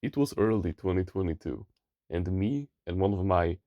It was early 2022, and me and one of my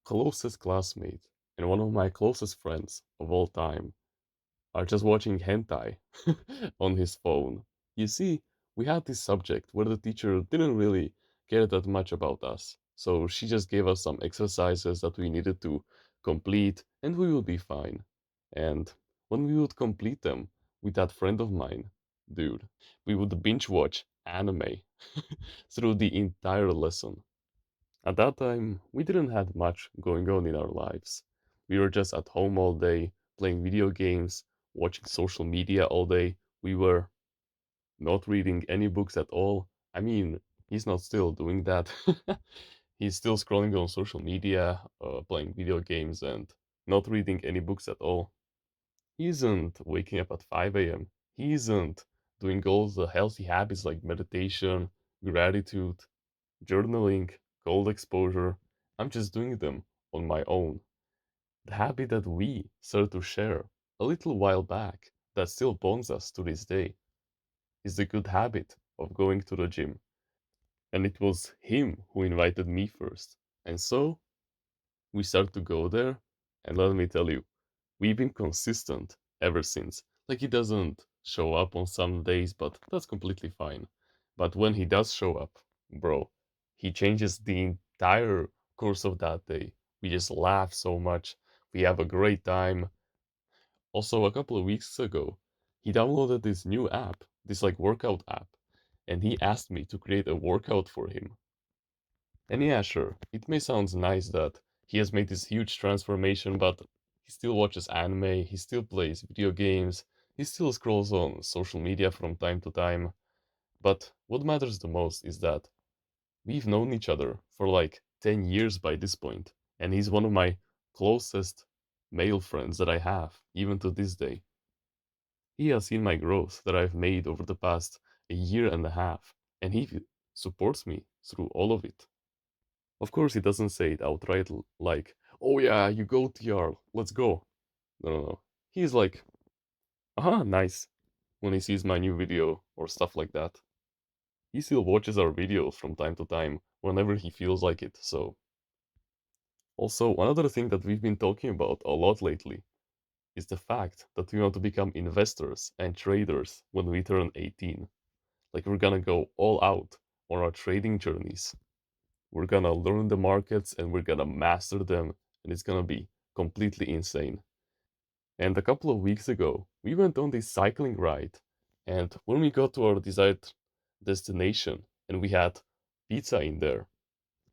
closest classmates and one of my closest friends of all time are just watching hentai on his phone. You see, we had this subject where the teacher didn't really care that much about us, so she just gave us some exercises that we needed to complete, and we would be fine. And when we would complete them with that friend of mine, dude, we would binge watch anime through the entire lesson. At that time, we didn't have much going on in our lives. We were just at home all day, playing video games, watching social media all day. We were not reading any books at all. I mean, he's not still doing that. He's still scrolling on social media, playing video games, and not reading any books at all. He isn't waking up at 5 a.m. He isn't doing all the healthy habits like meditation, gratitude, journaling, cold exposure. I'm just doing them on my own. The habit that we started to share a little while back that still bonds us to this day is the good habit of going to the gym. And it was him who invited me first. And so we started to go there. And let me tell you, we've been consistent ever since. Like he doesn't show up on some days, but that's completely fine. But when he does show up, bro, he changes the entire course of that day. We just laugh so much. We have a great time. Also, a couple of weeks ago, he downloaded this new app, this like workout app, and he asked me to create a workout for him. And yeah, sure, it may sound nice that he has made this huge transformation, but he still watches anime, he still plays video games, he still scrolls on social media from time to time. But what matters the most is that we've known each other for like 10 years by this point, and he's one of my closest male friends that I have, even to this day. He has seen my growth that I've made over the past a year and a half, and he supports me through all of it. Of course, he doesn't say it outright like, oh yeah, you go TR, let's go. No, no, no. He's like, aha, nice, when he sees my new video or stuff like that. He still watches our videos from time to time whenever he feels like it, so. Also, one other thing that we've been talking about a lot lately is the fact that we want to become investors and traders when we turn 18. Like, we're gonna go all out on our trading journeys. We're gonna learn the markets and we're gonna master them, and it's gonna be completely insane. And a couple of weeks ago, we went on this cycling ride, and when we got to our desired destination, and we had pizza in there,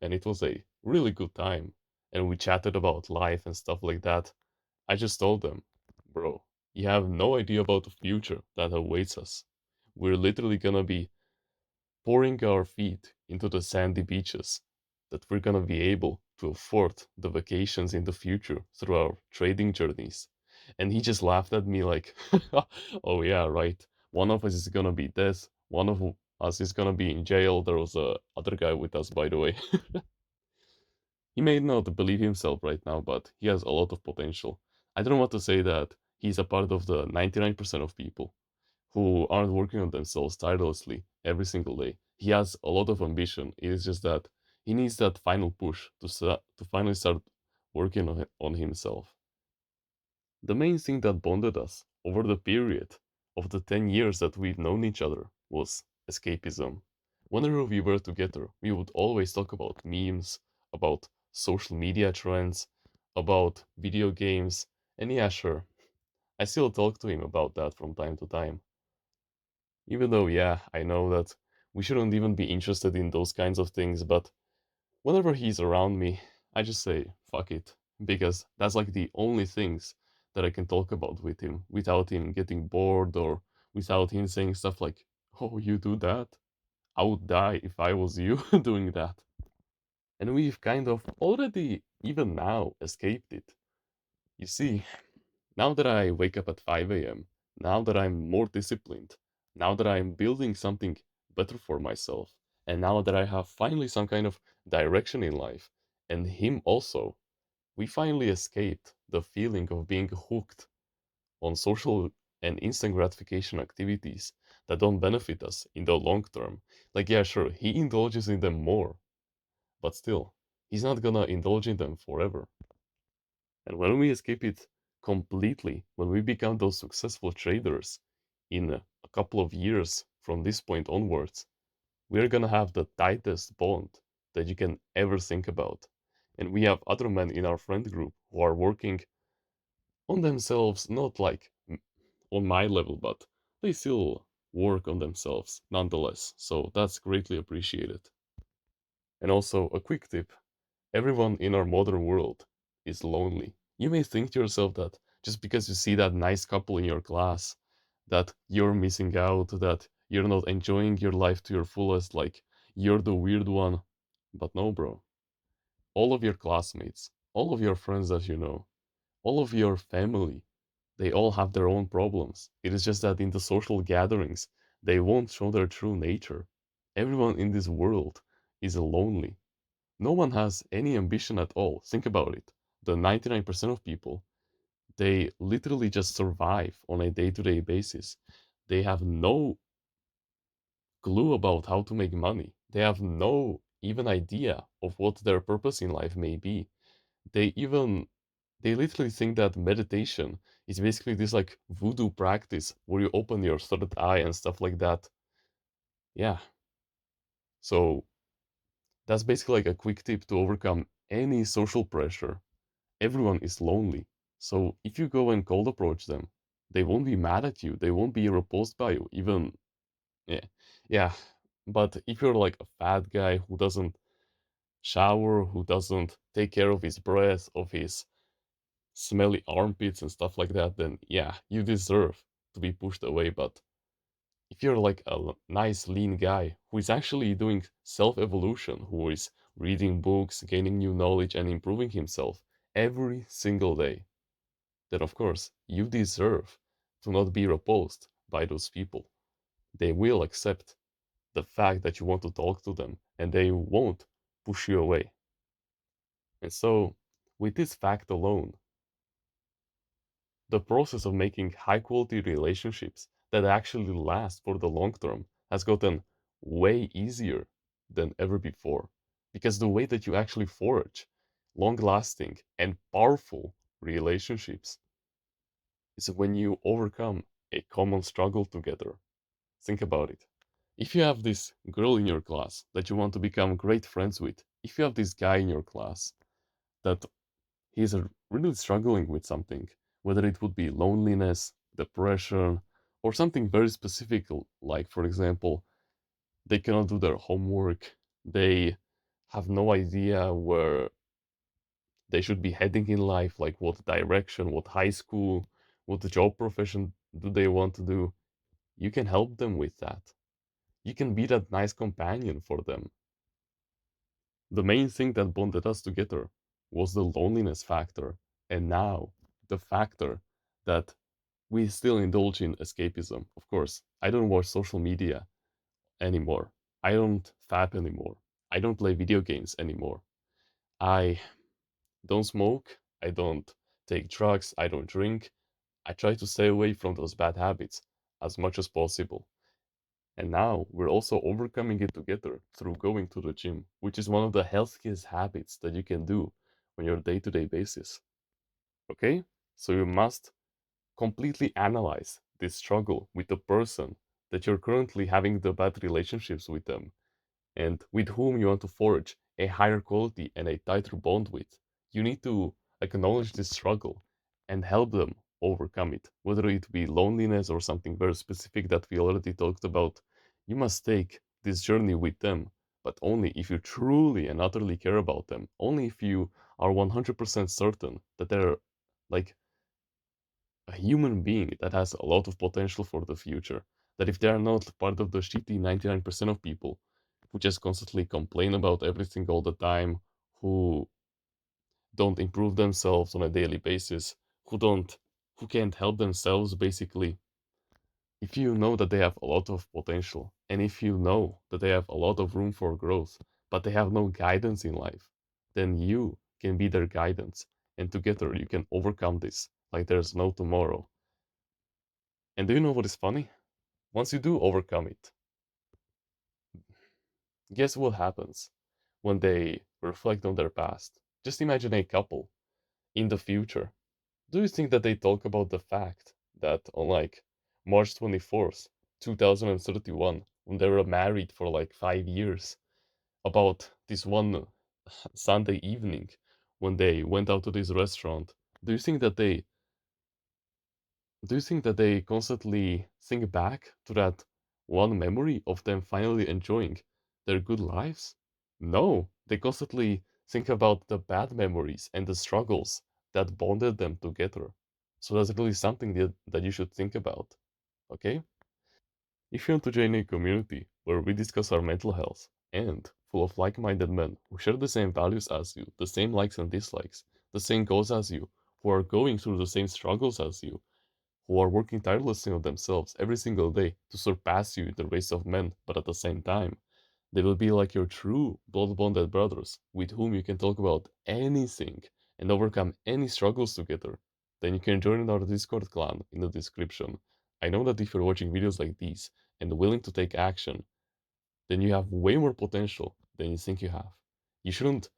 and it was a really good time, and we chatted about life and stuff like that, I just told them, bro, you have no idea about the future that awaits us. We're literally gonna be pouring our feet into the sandy beaches, that we're gonna be able to afford the vacations in the future through our trading journeys. And he just laughed at me like, oh yeah, right. One of us is gonna be dead. One of us is gonna be in jail. There was a other guy with us, by the way. He may not believe himself right now, but he has a lot of potential. I don't want to say that he's a part of the 99% of people who aren't working on themselves tirelessly every single day. He has a lot of ambition. It is just that he needs that final push to finally start working on himself. The main thing that bonded us over the period of the 10 years that we've known each other was escapism. Whenever we were together, we would always talk about memes, about social media trends, about video games, and yeah, sure, I still talk to him about that from time to time. Even though, yeah, I know that we shouldn't even be interested in those kinds of things, but whenever he's around me, I just say, fuck it, because that's like the only things that I can talk about with him without him getting bored or without him saying stuff like, oh, you do that? I would die if I was you doing that. And we've kind of already, even now, escaped it. You see, now that I wake up at 5 a.m., now that I'm more disciplined, now that I'm building something better for myself, and now that I have finally some kind of direction in life, and him also, we finally escaped the feeling of being hooked on social and instant gratification activities that don't benefit us in the long term. Like, yeah, sure, he indulges in them more, but still, he's not gonna indulge in them forever. And when we escape it completely, when we become those successful traders in a couple of years from this point onwards, we're gonna have the tightest bond that you can ever think about. And we have other men in our friend group who are working on themselves, not like on my level, but they still work on themselves nonetheless. So that's greatly appreciated. And also, a quick tip: everyone in our modern world is lonely. You may think to yourself that just because you see that nice couple in your class, that you're missing out, that you're not enjoying your life to your fullest, like you're the weird one. But no, bro. All of your classmates, all of your friends that you know, all of your family, they all have their own problems. It is just that in the social gatherings, they won't show their true nature. Everyone in this world is lonely. No one has any ambition at all. Think about it. The 99% of people, they literally just survive on a day to day basis. They have no clue about how to make money. They have no even idea of what their purpose in life may be. They even they literally think that meditation is basically this like voodoo practice where you open your third eye and stuff like that. Yeah. So that's basically like a quick tip to overcome any social pressure. Everyone is lonely. So if you go and cold approach them, they won't be mad at you. They won't be repulsed by you. Even yeah. Yeah. But if you're like a fat guy who doesn't shower, who doesn't take care of his breath, of his smelly armpits and stuff like that, then yeah, you deserve to be pushed away. But if you're like a nice lean guy who is actually doing self evolution, who is reading books, gaining new knowledge, and improving himself every single day, then of course you deserve to not be repulsed by those people. They will accept the fact that you want to talk to them and they won't push you away. And so, with this fact alone, the process of making high quality relationships that actually last for the long term has gotten way easier than ever before. Because the way that you actually forge long lasting and powerful relationships is when you overcome a common struggle together. Think about it. If you have this girl in your class that you want to become great friends with, if you have this guy in your class that he's really struggling with something, whether it would be loneliness, depression, or something very specific, like, for example, they cannot do their homework, they have no idea where they should be heading in life, like what direction, what high school, what job profession do they want to do. You can help them with that. You can be that nice companion for them. The main thing that bonded us together was the loneliness factor, and now the factor that we still indulge in escapism. Of course, I don't watch social media anymore. I don't fap anymore. I don't play video games anymore. I don't smoke. I don't take drugs. I don't drink. I try to stay away from those bad habits as much as possible. And now we're also overcoming it together through going to the gym, which is one of the healthiest habits that you can do on your day to day basis. Okay? So you must completely analyze this struggle with the person that you're currently having the bad relationships with them and with whom you want to forge a higher quality and a tighter bond with. You need to acknowledge this struggle and help them overcome it, whether it be loneliness or something very specific that we already talked about. You must take this journey with them, but only if you truly and utterly care about them, only if you are 100% certain that they're like a human being that has a lot of potential for the future. That if they are not part of the shitty 99% of people who just constantly complain about everything all the time, who don't improve themselves on a daily basis, who can't help themselves basically. If you know that they have a lot of potential, and if you know that they have a lot of room for growth, but they have no guidance in life, then you can be their guidance, and together you can overcome this like there's no tomorrow. And do you know what is funny? Once you do overcome it, guess what happens when they reflect on their past? Just imagine a couple in the future. Do you think that they talk about the fact that on like March 24th, 2031, when they were married for like 5 years, about this one Sunday evening when they went out to this restaurant? Do you think that they do you think that they constantly think back to that one memory of them finally enjoying their good lives? No, they constantly think about the bad memories and the struggles that bonded them together. So that's really something that you should think about. Okay? If you want to join a community where we discuss our mental health and full of like minded men who share the same values as you, the same likes and dislikes, the same goals as you, who are going through the same struggles as you, who are working tirelessly on themselves every single day to surpass you in the race of men, but at the same time, they will be like your true blood bonded brothers with whom you can talk about anything and overcome any struggles together. Then you can join our Discord clan in the description. I know that if you're watching videos like these and willing to take action, then you have way more potential than you think you have. You shouldn't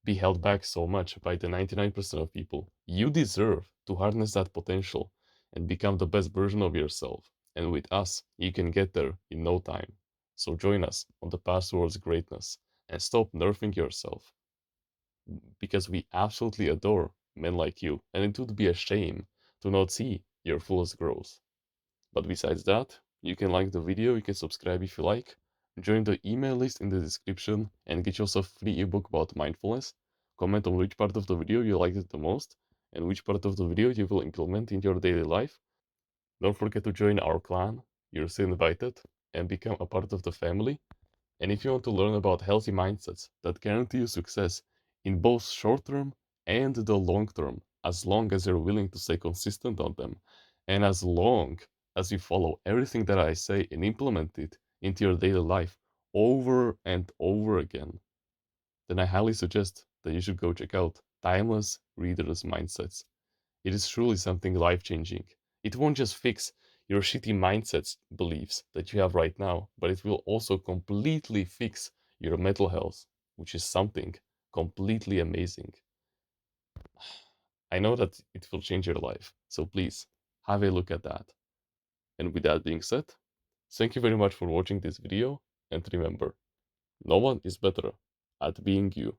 be held back so much by the 99% of people. You deserve to harness that potential and become the best version of yourself. And with us, you can get there in no time. So join us on the path towards greatness and stop nerfing yourself because we absolutely adore men like you, and it would be a shame to not see your fullest growth. But besides that, you can like the video, you can subscribe if you like, join the email list in the description and get yourself a free ebook about mindfulness. Comment on which part of the video you liked it the most and which part of the video you will implement in your daily life. Don't forget to join our clan, you're still invited, and become a part of the family. And if you want to learn about healthy mindsets that guarantee you success in both short term and the long term, as long as you're willing to stay consistent on them, and as long as you follow everything that I say and implement it into your daily life over and over again, then I highly suggest that you should go check out Timeless Readers Mindsets. It is truly something life changing. It won't just fix your shitty mindsets beliefs that you have right now, but it will also completely fix your mental health, which is something completely amazing. I know that it will change your life, so please have a look at that. And with that being said, thank you very much for watching this video, and remember, no one is better at being you